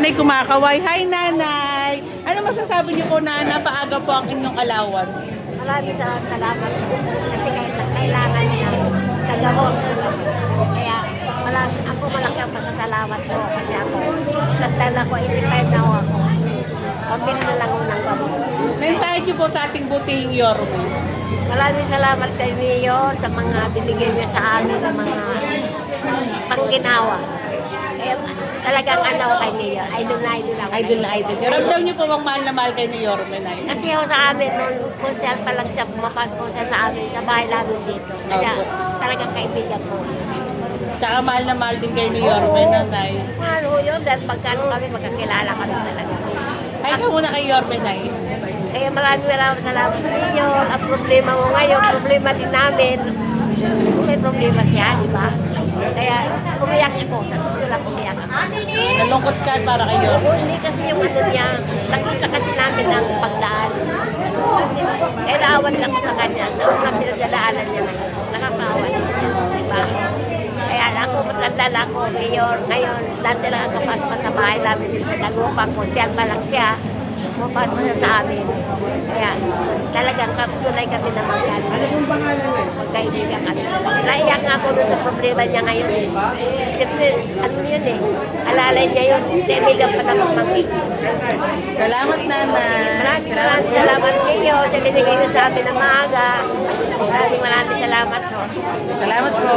nanay kumakaway. Hi, nanay! Ano masasabi niyo po na napaaga po ang inyong allowance? Maraming salamat po. Kasi kailangan niya sa gamot. Kaya ako malaki ang pasasalamat po. Kasi ako, nagdala ko, 85 na ako. Pabili na lang ako ng gamot. Mensahe niyo po sa ating butihing Yorme. Maraming salamat kay Mayor sa mga binigay niya sa amin ng mga pangginawa. Kaya talagang ano kay Mayor, idol na idol ako. Idol na idol. Ramdam niyo po bang mahal na mahal kayo ni Yorme, nay? Kasi ako sa amin, nung konsyal pa lang siya, pumapasok siya sa amin, sa bahay namin dito. Kaya Opo. talagang kaibigan ko. Tsaka mahal na mahal din kayo ni Yorme, nanay. Ano yun, dahil pagkano kami, magkakilala kami talaga. Ay ka muna kay Yorme, nay. Kaya maraming salamat sa inyo. Ang problema mo ngayon, problema din namin. May problema siya, di ba? Kaya umiyak ako, gusto lang umiyak ako. Nalungkot ka para kay Yorme. Hindi kasi yung ano niya, nakita kasi namin ng pagdaan. Kaya naawan lang ko sa kanya, sa mga pinagdadaanan niya ngayon. Nakakaawan siya, di ba? Kaya ako, matanda na ako, Mayor. Ngayon, dati lang ako pasok sa bahay namin sa Dagupan ko. Diyan pa lang siya. Pumapasok na sa amin. Kaya talagang tunay kami na magkaibigan kami. Naiyak nga ako doon sa problema niya ngayon. Siyempre, ano yun eh, alalay niya yun. 10 million pa naman mangking. Salamat, nanay. Maraming salamat kayo sa binigay niyo sa amin na maaga. Maraming salamat po. Salamat po.